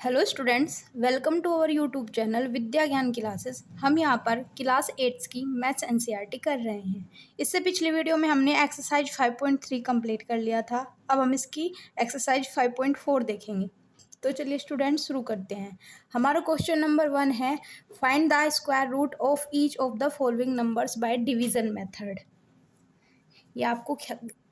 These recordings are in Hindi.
Hello students, welcome to our YouTube channel Vidya Gyan classes. हम यहाँ पर क्लास 8 की मैथ्स एनसीईआरटी कर रहे हैं। इससे पिछली वीडियो में हमने एक्सरसाइज 5.3 कंप्लीट कर लिया था। अब हम इसकी एक्सरसाइज 5.4 देखेंगे। तो चलिए स्टूडेंट्स शुरू करते हैं। हमारा क्वेश्चन नंबर 1 है, find the square root of each of the following numbers by division method. ये आपको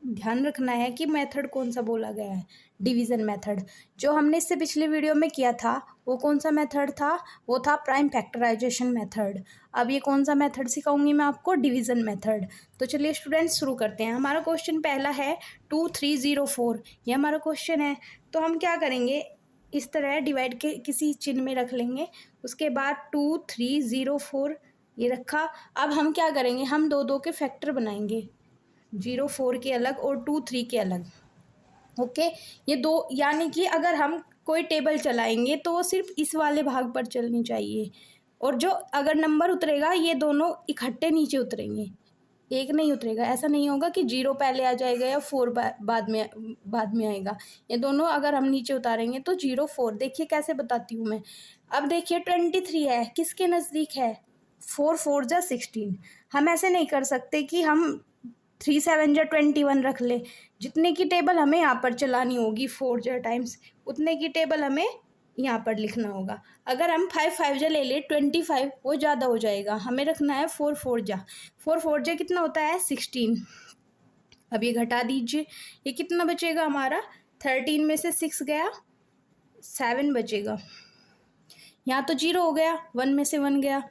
ध्यान रखना है कि मेथड कौन सा बोला गया है, डिवीज़न मेथड। जो हमने इससे पिछले वीडियो में किया था वो कौन सा मेथड था, वो था प्राइम फैक्टराइजेशन मेथड। अब ये कौन सा मेथड सिखाऊंगी मैं आपको, डिवीज़न मेथड। तो चलिए स्टूडेंट्स शुरू करते हैं। हमारा क्वेश्चन पहला है 2304, ये हमारा क्वेश्चन है। तो हम क्या करेंगे, इस तरह डिवाइड के किसी चिन्ह में रख लेंगे। उसके बाद 2304 ये रखा। अब हम क्या करेंगे, हम दो दो के फैक्टर बनाएंगे, 04 के अलग और 23 के अलग। ओके, ये दो, यानी कि अगर हम कोई टेबल चलाएंगे तो वो सिर्फ इस वाले भाग पर चलनी चाहिए, और जो अगर नंबर उतरेगा ये दोनों इकट्ठे नीचे उतरेंगे, एक नहीं उतरेगा। ऐसा नहीं होगा कि 0 पहले आ जाएगा या 4 बाद में आएगा। ये दोनों अगर हम नीचे उतारेंगे तो 04। देखिए कैसे बताती हूँ मैं। अब देखिए 23 है, किसके नज़दीक है, 4 4 जा 16। हम ऐसे नहीं कर सकते कि हम 3 7 जा 21 रख ले। जितने की टेबल हमें यहाँ पर चलानी होगी 4 जा टाइम्स, उतने की टेबल हमें यहाँ पर लिखना होगा। अगर हम 5 5 जा ले ले 25, वो ज़्यादा हो जाएगा। हमें रखना है 4 4 जा। 4 4 जा कितना होता है, 16। अब ये घटा दीजिए, ये कितना बचेगा हमारा, 13 में से 6 गया, 7 बचेगा। यहाँ तो 0 हो गया, 1 में से 1 गया।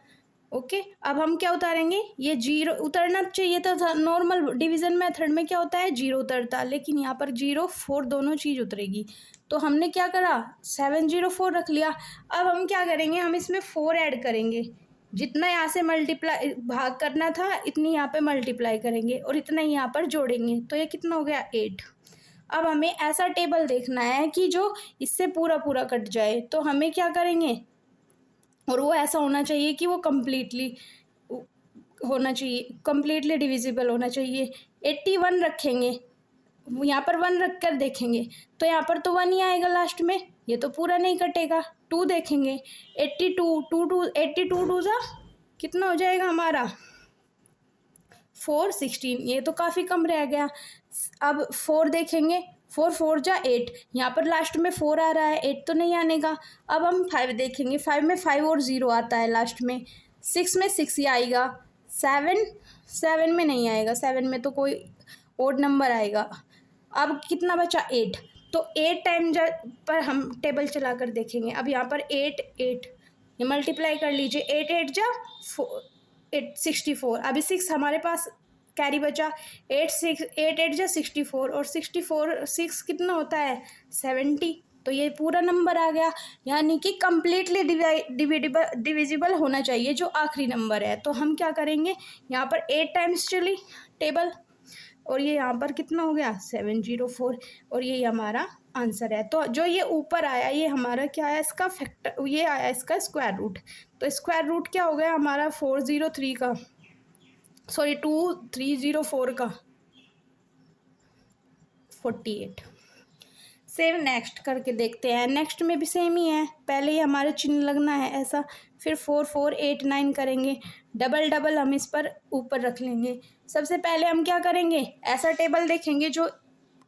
ओके, अब हम क्या उतारेंगे, ये 0 उतरना चाहिए था। नॉर्मल डिवीज़न मेथड में क्या होता है, 0 उतरता, लेकिन यहाँ पर 0 4 दोनों चीज़ उतरेगी। तो हमने क्या करा, 704 रख लिया। अब हम क्या करेंगे, हम इसमें 4 ऐड करेंगे। जितना यहाँ से मल्टीप्लाई भाग करना था इतनी यहाँ पे मल्टीप्लाई करेंगे, और इतना ही यहाँ पर जोड़ेंगे। तो ये कितना हो गया, 8। अब हमें ऐसा टेबल देखना है कि जो इससे पूरा पूरा कट जाए। तो हमें क्या करेंगे, और वो ऐसा होना चाहिए कि वो कम्प्लीटली होना चाहिए, कम्प्लीटली डिविजिबल होना चाहिए। 81 रखेंगे, यहाँ पर 1 रख कर देखेंगे तो यहाँ पर तो 1 ही आएगा लास्ट में, ये तो पूरा नहीं कटेगा। 2 देखेंगे, 82 2 जा कितना हो जाएगा हमारा, 4 16, ये तो काफ़ी कम रह गया। अब 4 देखेंगे, 4 4 जा 8, यहाँ पर लास्ट में 4 आ रहा है, 8 तो नहीं आने का। अब हम 5 देखेंगे, 5 में 5 और 0 आता है लास्ट में, 6 में 6 ही आएगा, 7 में नहीं आएगा, 7 में तो कोई ओड नंबर आएगा। अब कितना बचा, 8। तो 8 टाइम पर हम टेबल चला कर देखेंगे। अब यहाँ पर 8 8, ये मल्टीप्लाई कर लीजिए, 8 8 जा 64। अभी 6 हमारे पास कैरी बचा, 8 8 जा 64, और 64 6 कितना होता है, 70। तो ये पूरा नंबर आ गया, यानी कि कम्प्लीटली डिविजिबल होना चाहिए जो आखिरी नंबर है। तो हम क्या करेंगे, यहाँ पर 8 टाइम्स चली टेबल, और ये यहाँ पर कितना हो गया, 704, और ये हमारा आंसर है। तो जो ये ऊपर आया ये हमारा क्या है, इसका फैक्टर, ये आया इसका स्क्वायर रूट। तो स्क्वायर रूट क्या हो गया हमारा, 403 का, सॉरी 2304 का 48। सेम नेक्स्ट करके देखते हैं। नेक्स्ट में भी सेम ही है, पहले ही हमारे चिन्ह लगना है ऐसा, फिर 4 4 8 9 करेंगे, डबल डबल हम इस पर ऊपर रख लेंगे। सबसे पहले हम क्या करेंगे, ऐसा टेबल देखेंगे जो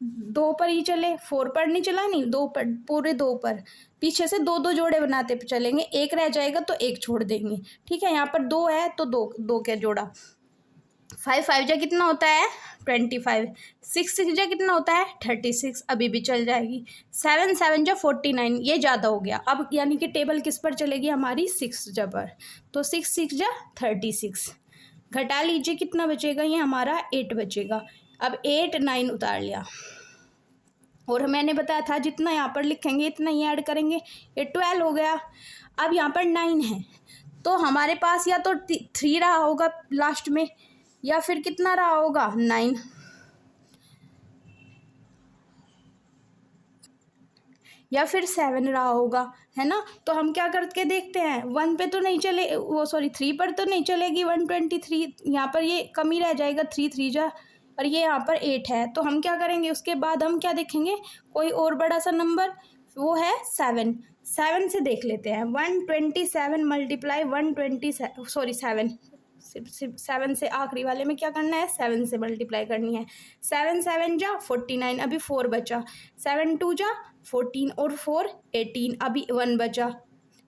2 पर ही चले, 4 पर नहीं चला, नहीं 2 पर, पूरे 2 पर। पीछे से 2 2 जोड़े बनाते चलेंगे, एक रह जाएगा तो एक छोड़ देंगे। ठीक है, यहाँ पर 2 है तो 2 2 क्या जोड़ा, 5 5 जा कितना होता है, 25, 6 6 जा कितना होता है, 36, अभी भी चल जाएगी। 7 7 जा 49, ये ज़्यादा हो गया। अब यानी कि टेबल किस पर चलेगी हमारी, 6 जा पर। तो 6 6 जा 36, घटा लीजिए कितना बचेगा, ये हमारा 8 बचेगा। अब 8 9 उतार लिया, और मैंने बताया था जितना यहाँ पर लिखेंगे इतना ही ऐड करेंगे, ये 12 हो गया। अब यहाँ पर 9 है, तो हमारे पास या तो 3 रहा होगा लास्ट में, या फिर कितना रहा होगा, 9, या फिर 7 रहा होगा, है ना। तो हम क्या करके देखते हैं, 1 पे तो नहीं चले, वो सॉरी 3 पर तो नहीं चलेगी 123, यहाँ पर ये कमी रह जाएगा, 3 3 जा, और ये यहाँ पर 8 है। तो हम क्या करेंगे, उसके बाद हम क्या देखेंगे, कोई और बड़ा सा नंबर, वो है 7। 7 से देख लेते हैं। 127 मल्टीप्लाई 7 से आखिरी वाले में क्या करना है, 7 से मल्टीप्लाई करनी है। 7 7 जा 49, अभी 4 बचा। 7 2 जा 14 और 4 18, अभी 1 बचा।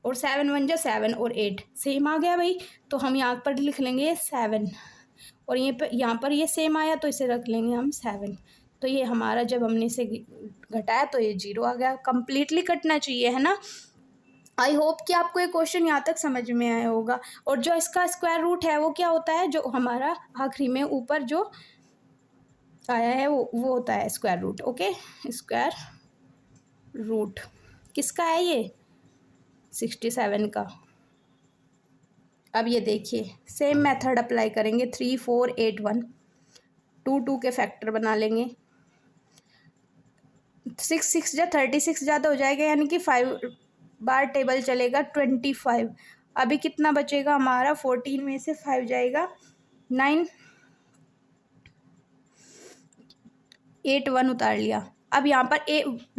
और 7 1 जा 7 और 8 सेम आ गया भाई, तो हम यहाँ पर लिख लेंगे 7। और यहाँ पर ये सेम आया तो इसे रख लेंगे हम 7। तो ये हमारा जब हमने इसे घटाया तो ये 0 आ गया। कंप्लीटली कटना चाहिए, है ना। आई होप कि आपको ये क्वेश्चन यहाँ तक समझ में आया होगा। और जो इसका स्क्वायर रूट है वो क्या होता है, जो हमारा आखिरी में ऊपर जो आया है वो होता है square root. Okay, square root किसका है, ये 67 का। अब ये देखिए सेम मेथड अप्लाई करेंगे। 3 4 8 1, 2 2 के फैक्टर बना लेंगे। 6 6 जा 36 ज़्यादा हो जाएगा, यानी कि 5 बार टेबल चलेगा 25। अभी कितना बचेगा हमारा, 14 में से 5 जाएगा 9, 8 1 उतार लिया। अब यहाँ पर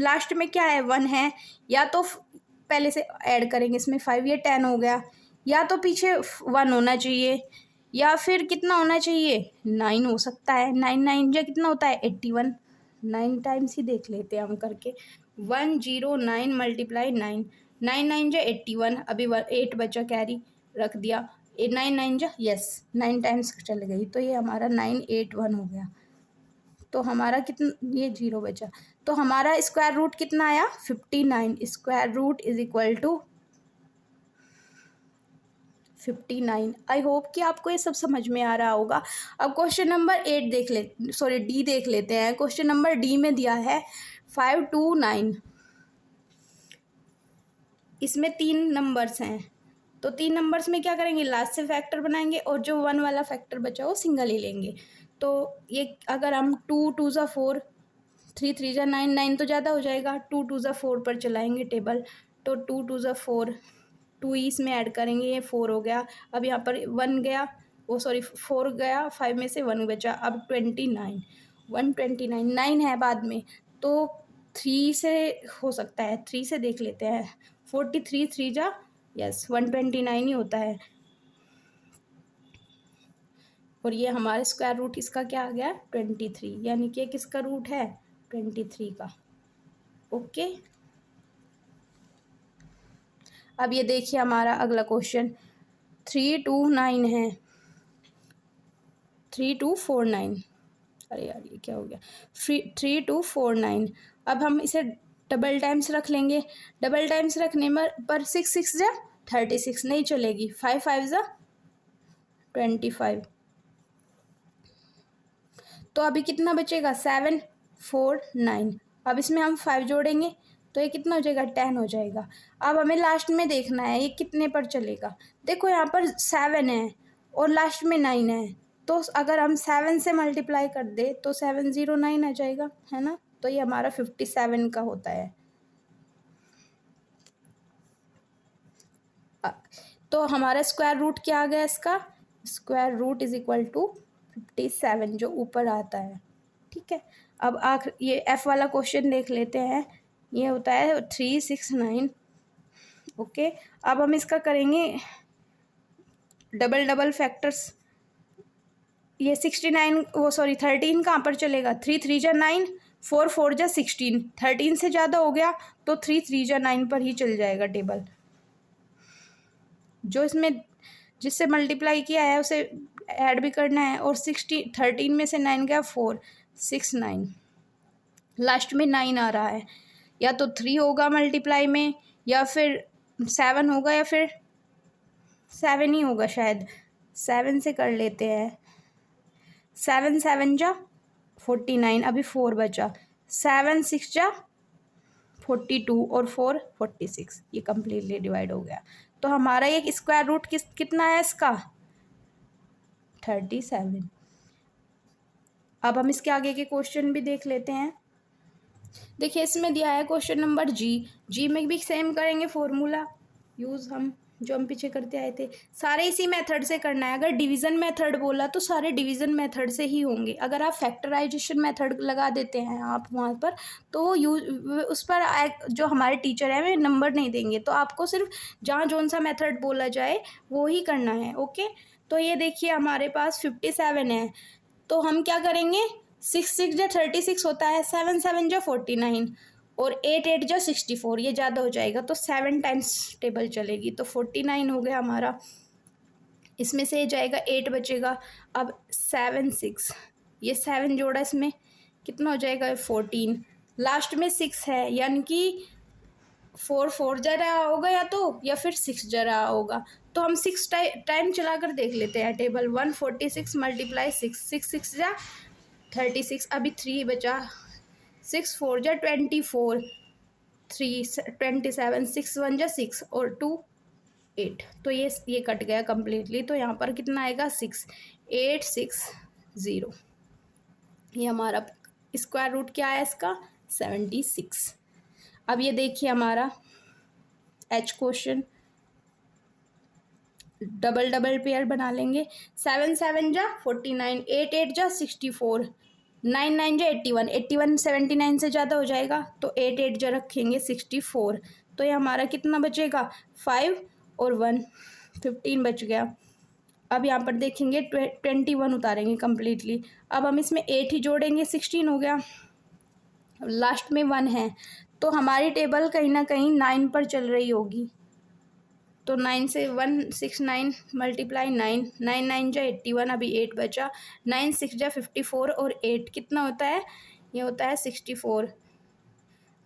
लास्ट में क्या है, 1 है। या तो पहले से ऐड करेंगे इसमें 5, ये 10 हो गया। या तो पीछे 1 होना चाहिए, या फिर कितना होना चाहिए, 9 हो सकता है। 9 9 जा कितना होता है, 81। 9 टाइम्स ही देख लेते हैं हम करके। 109 मल्टीप्लाई 9, 9 9 जा 81, अभी 8 बचा, कैरी रख दिया। 9 9 जा, यस 9 टाइम्स चल गई, तो ये हमारा 981 हो गया। तो हमारा कितना, ये 0 बचा। तो हमारा स्क्वायर रूट कितना आया, 59। Square root is equal to 59। I hope कि आपको ये सब समझ में आ रहा होगा। अब क्वेश्चन नंबर डी देख लेते हैं। क्वेश्चन नंबर डी में दिया है 529। इसमें 3 नंबर्स हैं, तो 3 नंबर्स में क्या करेंगे, लास्ट से फैक्टर बनाएंगे और जो 1 वाला फैक्टर बचा वो सिंगल ही लेंगे। तो ये अगर हम 2 2 जा 4, 3 3 जा 9, 9 तो ज़्यादा हो जाएगा। 2 2 जा 4 पर चलाएंगे टेबल, तो 2 2 जा 4, 2 इसमें ऐड करेंगे, ये 4 हो गया। अब यहाँ पर 1 गया, 4 गया, 5 में से 1 बचा। अब 29, 129, 9 है बाद में, तो 3 से हो सकता है, 3 से देख लेते हैं। 43 3 जा, यस 129 ही होता है। और ये हमारे स्क्वायर रूट इसका क्या आ गया, 23, यानी कि किसका रूट है, 23 का। ओके, अब ये देखिए हमारा अगला क्वेश्चन 329 है, 3249। अरे यार ये क्या हो गया, 3249। अब हम इसे डबल टाइम्स रख लेंगे। डबल टाइम्स रखने पर 6 6 जा 36 नहीं चलेगी। 5 5 जा 25। तो अभी कितना बचेगा, 7 4 9। अब इसमें हम 5 जोड़ेंगे तो ये कितना हो जाएगा, 10 हो जाएगा। अब हमें लास्ट में देखना है ये कितने पर चलेगा। देखो यहाँ पर 7 है और लास्ट में 9 है, तो अगर हम 7 से मल्टीप्लाई कर दे तो 709 आ जाएगा, है ना। तो ये हमारा 57 का होता है। तो हमारा स्क्वायर रूट क्या आ गया इसका, square root is equal to 57 जो ऊपर आता है। ठीक है, अब आखिर ये एफ वाला क्वेश्चन देख लेते हैं। ये होता है 369। ओके, अब हम इसका करेंगे डबल फैक्टर्स। ये 13 कहाँ पर चलेगा, 3 3 जा 9, 4 4 जा 16। 13 से ज़्यादा हो गया तो 3 3 जा 9 पर ही चल जाएगा टेबल। जो इसमें जिससे मल्टीप्लाई किया है उसे ऐड भी करना है। और 13 में से 9 गया 4 6 9, लास्ट में 9 आ रहा है। या तो 3 होगा मल्टीप्लाई में, या फिर 7 होगा, या फिर 7 ही होगा शायद। 7 से कर लेते हैं। 7 7 जा 49, अभी 4 बचा। 7 6 जा 42 और 4 46, ये कम्प्लीटली डिवाइड हो गया। तो हमारा ये स्क्वायर रूट कितना है इसका, 37। अब हम इसके आगे के क्वेश्चन भी देख लेते हैं। देखिए इसमें दिया है क्वेश्चन नंबर जी में भी सेम करेंगे फॉर्मूला यूज़ हम। जो हम पीछे करते आए थे, सारे इसी मेथड से करना है। अगर डिवीज़न मेथड बोला तो सारे डिवीज़न मेथड से ही होंगे। अगर आप फैक्टराइजेशन मेथड लगा देते हैं आप वहाँ पर, तो उस पर जो हमारे टीचर हैं वे नंबर नहीं देंगे। तो आपको सिर्फ जहाँ जौन सा मेथड बोला जाए वो ही करना है। ओके, तो ये देखिए हमारे पास 57 है, तो हम क्या करेंगे, 6 जा 36 होता है, 7 जा 49 और 8 जा 64, ये ज़्यादा हो जाएगा तो 7 टाइम्स टेबल चलेगी, तो 49 हो गया हमारा। इसमें से जाएगा 8 बचेगा। अब 7 6, ये 7 जोड़ा, इसमें कितना हो जाएगा 14, लास्ट में 6 है, यानी कि 4 जा रहा होगा या फिर 6 जा रहा होगा। तो हम 6 टाइम चला कर देख लेते हैं टेबल। 146 मल्टीप्लाई 6 जा 36, अभी 3 बचा, 6 4 जा 24, 3 27, 6 1 जा 6 और 2 8, तो ये कट गया कम्प्लीटली। तो यहाँ पर कितना आएगा 6 8 6 0। ये हमारा स्क्वायर रूट क्या है इसका 76। अब ये देखिए हमारा H question, double double pair बना लेंगे। 7 7 जा 49, 8 8 जा 64, 9 9 जा 81, 81 79 से ज़्यादा हो जाएगा, तो 8 8 जा रखेंगे 64। तो ये हमारा कितना बचेगा 5 और 1, 15 बच गया। अब यहाँ पर देखेंगे 21 उतारेंगे कम्प्लीटली। अब हम इसमें 8 ही जोड़ेंगे, 16 हो गया, लास्ट में 1 है, तो हमारी टेबल कहीं ना कहीं 9 पर चल रही होगी। तो 9 से 169 मल्टीप्लाई 9, 9 9 जा 81, अभी 8 बचा, 9 6 जा 54 और 8 कितना होता है, ये होता है 64,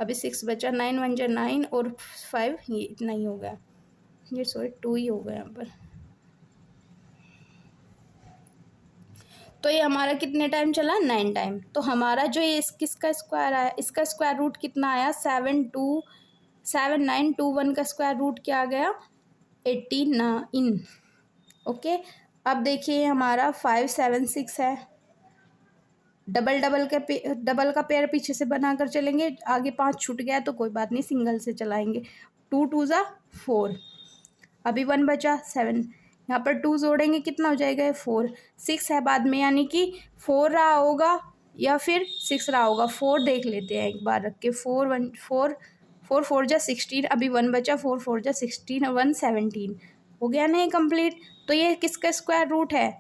अभी 6 बचा, 9 1 जा 9 और 5, ये इतना ही हो गया, ये सॉरी 2 ही हो गया यहाँ पर। तो ये हमारा कितने टाइम चला 9 टाइम। तो हमारा जो ये किसका स्क्वायर आया, इसका स्क्वायर रूट कितना आया 7921 का स्क्वायर रूट क्या आ गया 89। ओके, अब देखिए हमारा 5 7 6 है, डबल डबल का पेयर पीछे से बनाकर चलेंगे, आगे 5 छूट गया तो कोई बात नहीं, सिंगल से चलाएंगे। 2 2 जा 4, अभी 1 बचा 7, यहाँ पर 2 जोड़ेंगे कितना हो जाएगा 4, 6 है बाद में, यानी कि 4 रहा होगा या फिर 6 रहा होगा। 4 देख लेते हैं एक बार रख के, 4 4 जा 16, अभी 1 बचा, 4 4 जा 16 और 1 17 हो गया नहीं कंप्लीट। तो ये किसका स्क्वायर रूट है